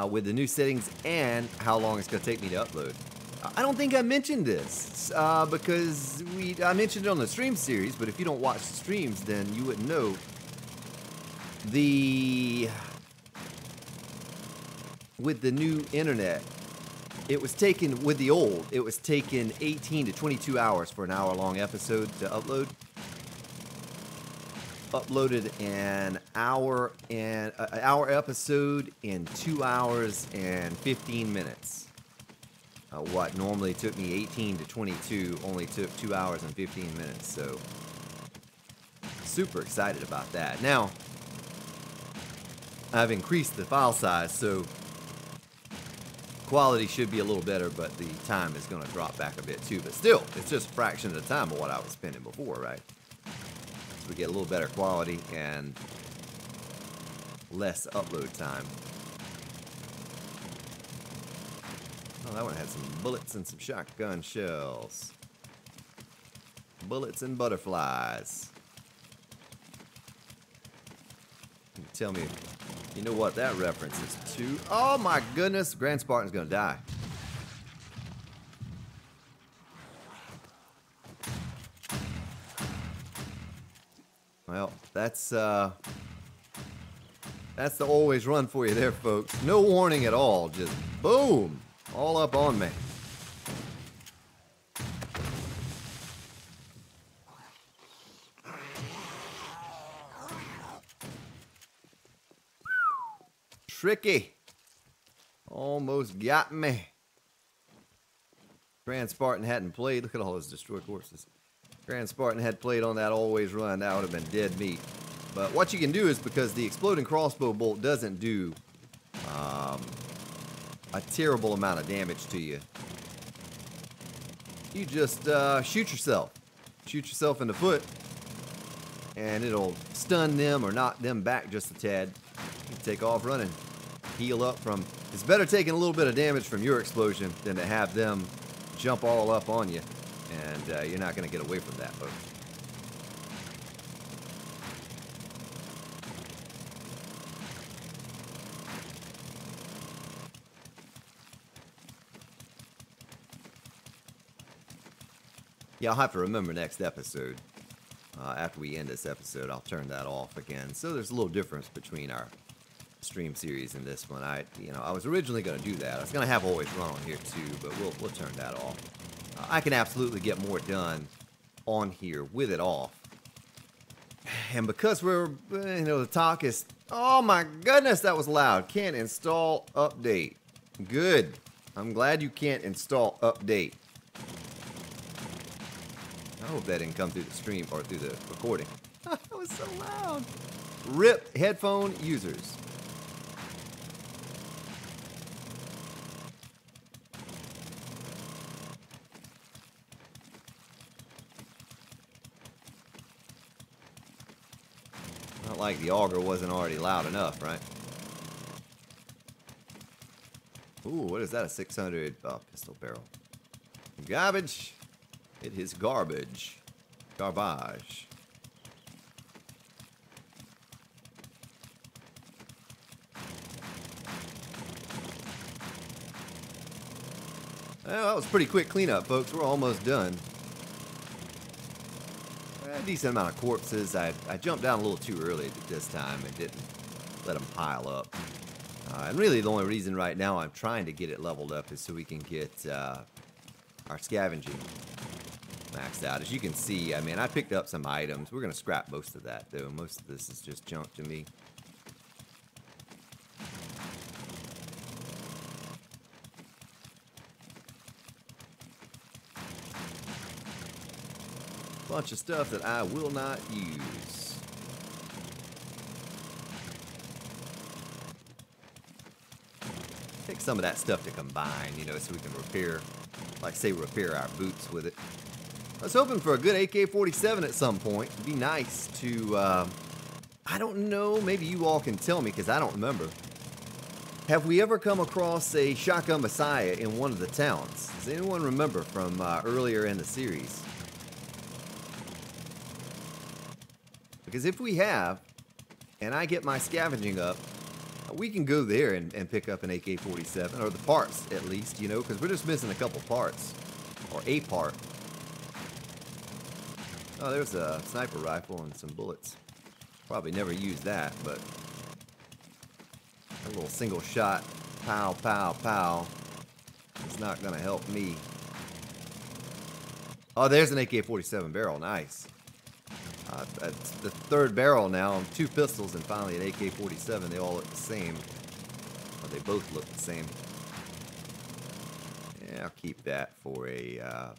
with the new settings and how long it's going to take me to upload. I don't think I mentioned this because I mentioned it on the stream series, but if you don't watch the streams, then you wouldn't know. With the new internet, it was taken, with the old, it was taken 18 to 22 hours for an hour-long episode to upload. Uploaded an hour episode in 2 hours and 15 minutes. What normally took me 18 to 22 only took 2 hours and 15 minutes. So, super excited about that. Now, I've increased the file size, so quality should be a little better, but the time is going to drop back a bit too. But still, it's just a fraction of the time of what I was spending before, right? So we get a little better quality and less upload time. Oh, that one had some bullets and some shotgun shells. Bullets and butterflies. You can tell me if you know what that reference is to. Oh my goodness, Grand Spartan's gonna die. Well, that's the always run for you there, folks. No warning at all, just boom, all up on me. Tricky. Almost got me. Grand Spartan hadn't played. Look at all those destroyed horses. Grand Spartan had played on that always run. That would have been dead meat. But what you can do is, because the exploding crossbow bolt doesn't do a terrible amount of damage to you, you just shoot yourself. Shoot yourself in the foot, and it'll stun them or knock them back just a tad. You take off running. Heal up from... It's better taking a little bit of damage from your explosion than to have them jump all up on you. And you're not going to get away from that, folks. Yeah, I'll have to remember next episode. After we end this episode, I'll turn that off again. So there's a little difference between our stream series and this one. I was originally going to do that. I was going to have always run on here too, but we'll turn that off. I can absolutely get more done on here with it off. And because we're, the talk is, oh my goodness, that was loud. Can't install update. Good. I'm glad you can't install update. I hope that didn't come through the stream or through the recording. That was so loud. RIP headphone users. Not like the auger wasn't already loud enough, right? Ooh, what is that? A 600 pistol barrel. Garbage. It is garbage. Garbage. Well, that was pretty quick cleanup, folks. We're almost done. A decent amount of corpses. I jumped down a little too early this time and didn't let them pile up. And really the only reason right now I'm trying to get it leveled up is so we can get our scavenging maxed out. As you can see, I mean, I picked up some items. We're going to scrap most of that, though. Most of this is just junk to me. Bunch of stuff that I will not use. Take some of that stuff to combine, you know, so we can repair, like say, repair our boots with it. I was hoping for a good AK-47 at some point. It'd be nice to, I don't know, maybe you all can tell me because I don't remember. Have we ever come across a shotgun messiah in one of the towns? Does anyone remember from earlier in the series? Because if we have, and I get my scavenging up, we can go there and pick up an AK-47, or the parts at least, you know, because we're just missing a couple parts, or a part. Oh, there's a sniper rifle and some bullets. Probably never use that, but a little single shot, pow, pow, pow, is not going to help me. Oh, there's an AK-47 barrel, nice. That's the third barrel now, 2 pistols, and finally an AK-47. They all look the same. Well, they both look the same. Yeah, I'll keep that for a,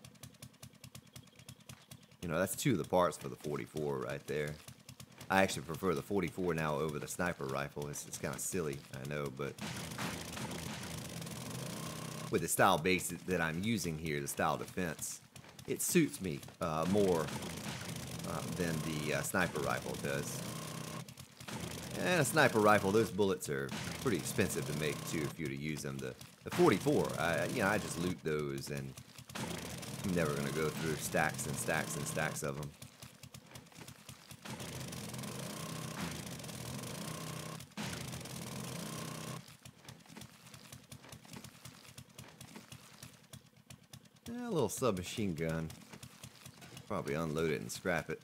you know, that's 2 of the parts for the 44 right there. I actually prefer the 44 now over the sniper rifle. It's kind of silly, I know, but with the style base that I'm using here, the style defense, it suits me more than the sniper rifle does. And a sniper rifle, those bullets are pretty expensive to make too if you were to use them. The 44, you know, I just loot those, and I'm never going to go through stacks and stacks and stacks of them. A little submachine gun. Probably unload it and scrap it.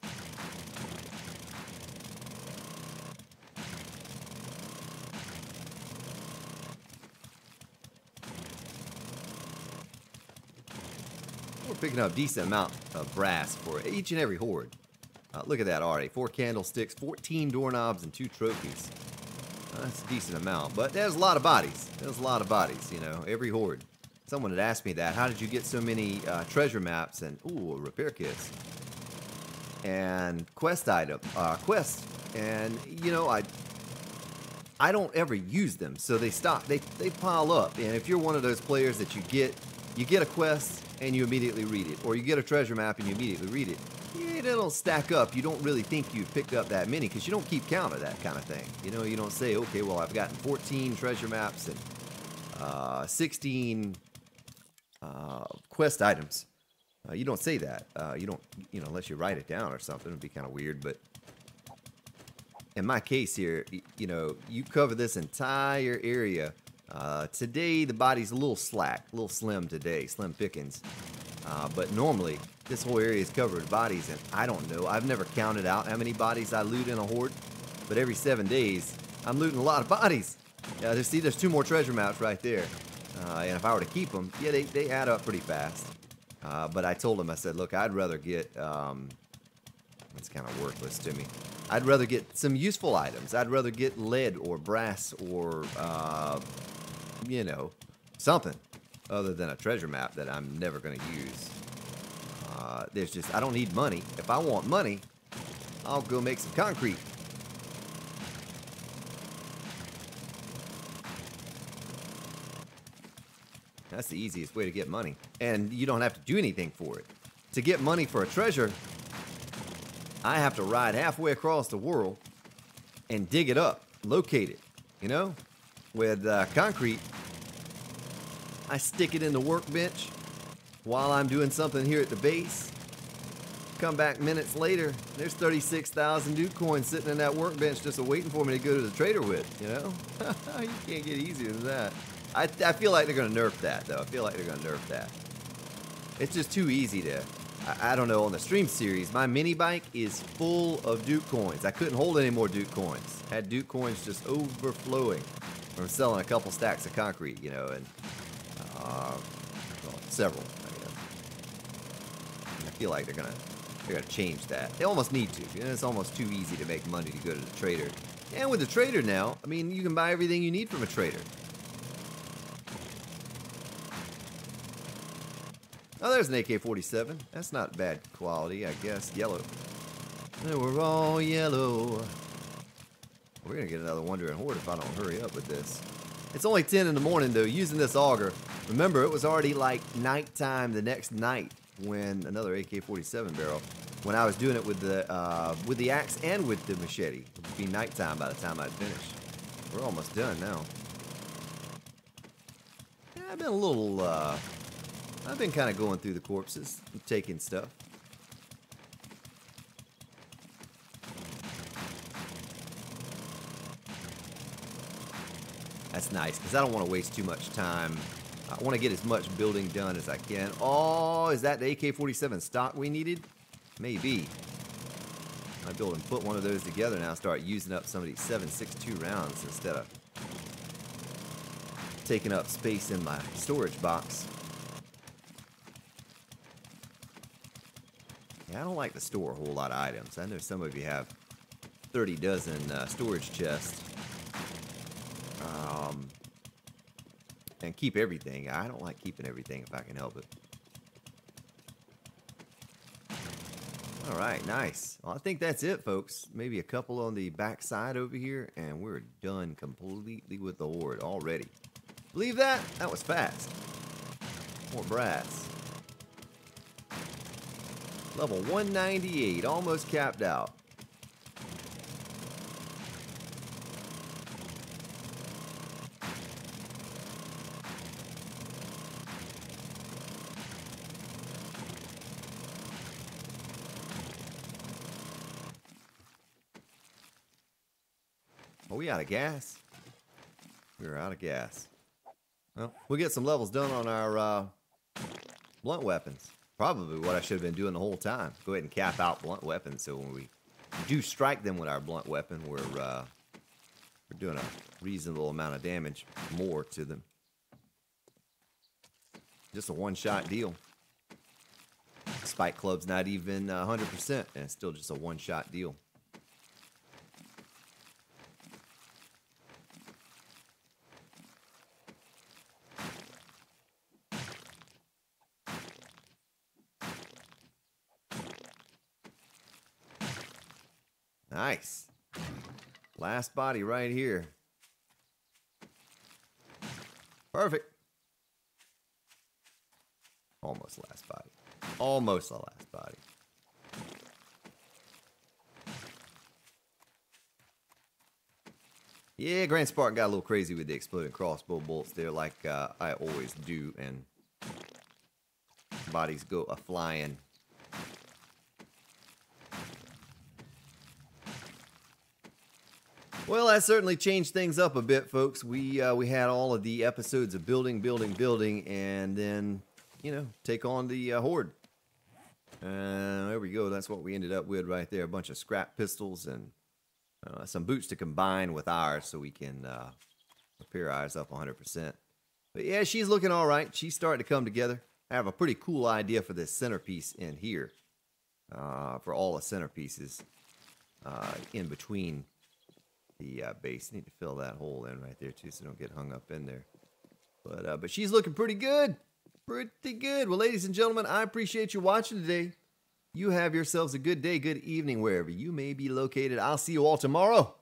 We're picking up a decent amount of brass for each and every horde. Look at that already. 4 candlesticks, 14 doorknobs, and 2 trophies. That's a decent amount, but there's a lot of bodies. There's a lot of bodies, you know, every horde. Someone had asked me that. How did you get so many treasure maps and, ooh, repair kits? And quest quests. And, you know, I don't ever use them, so they stop. They pile up. And if you're one of those players that you get a quest and you immediately read it, or you get a treasure map and you immediately read it, yeah, they don't stack up. You don't really think you've picked up that many because you don't keep count of that kind of thing. You know, you don't say, okay, well, I've gotten 14 treasure maps and 16 quest items. You don't say that. You don't, you know, unless you write it down or something. It'd be kind of weird, but in my case here, you know, you cover this entire area. Today, the body's a little slack, a little slim today, slim pickings. But normally, this whole area is covered with bodies, and I don't know. I've never counted out how many bodies I loot in a horde, but every 7 days, I'm looting a lot of bodies. Yeah, see, there's 2 more treasure maps right there. And if I were to keep them, yeah, they add up pretty fast. But I told him, I said, look, I'd rather get, it's kind of worthless to me. I'd rather get some useful items. I'd rather get lead or brass or, you know, something other than a treasure map that I'm never going to use. There's just, I don't need money. If I want money, I'll go make some concrete. That's the easiest way to get money. And you don't have to do anything for it. To get money for a treasure, I have to ride halfway across the world and dig it up, locate it, you know? With concrete, I stick it in the workbench while I'm doing something here at the base. Come back minutes later, there's 36,000 Duke coins sitting in that workbench just waiting for me to go to the trader with, you know? You can't get easier than that. I feel like they're going to nerf that, though. I feel like they're going to nerf that. It's just too easy to I don't know, on the stream series, my mini bike is full of Duke coins. I couldn't hold any more Duke coins. Had Duke coins just overflowing from selling a couple stacks of concrete, you know, and well, several, I guess. I feel like they're gonna change that. They almost need to. You know, it's almost too easy to make money to go to the trader. And with the trader now, I mean, you can buy everything you need from a trader. Oh, there's an AK-47. That's not bad quality, I guess. Yellow. They were all yellow. We're gonna get another Wandering Horde if I don't hurry up with this. It's only 10 in the morning though, using this auger. Remember, it was already like nighttime the next night when another AK-47 barrel. When I was doing it with the axe and with the machete. It would be nighttime by the time I'd finish. We're almost done now. Yeah, I've been a little, I've been kind of going through the corpses and taking stuff. That's nice, because I don't want to waste too much time. I want to get as much building done as I can. Oh, is that the AK-47 stock we needed? Maybe. I might be able to put one of those together now and start using up some of these 7.62 rounds instead of taking up space in my storage box. Yeah, I don't like to store a whole lot of items. I know some of you have 30 dozen storage chests. And keep everything. I don't like keeping everything if I can help it. All right, nice. Well, I think that's it, folks. Maybe a couple on the back side over here, and we're done completely with the Horde already. Believe that? That was fast. More brass. Level 198, almost capped out. Are we out of gas? We're out of gas. Well, we'll get some levels done on our blunt weapons. Probably what I should have been doing the whole time. Go ahead and cap out blunt weapons, so when we do strike them with our blunt weapon, we're doing a reasonable amount of damage more to them. Just a one-shot deal. Spike Club's not even 100%, and it's still just a one-shot deal. Nice. Last body right here. Perfect. Almost last body. Almost the last body. Yeah, Grand Spark got a little crazy with the exploding crossbow bolts there, like I always do, and bodies go a-flying. Well, that certainly changed things up a bit, folks. We had all of the episodes of building, and then, you know, take on the Horde. There we go. That's what we ended up with right there. A bunch of scrap pistols and some boots to combine with ours so we can repair ours up 100%. But yeah, she's looking all right. She's starting to come together. I have a pretty cool idea for this centerpiece in here. For all the centerpieces in between the base. Need to fill that hole in right there too, so don't get hung up in there. But she's looking pretty good. Pretty good. Well, ladies and gentlemen, I appreciate you watching today. You have yourselves a good day, good evening, wherever you may be located. I'll see you all tomorrow.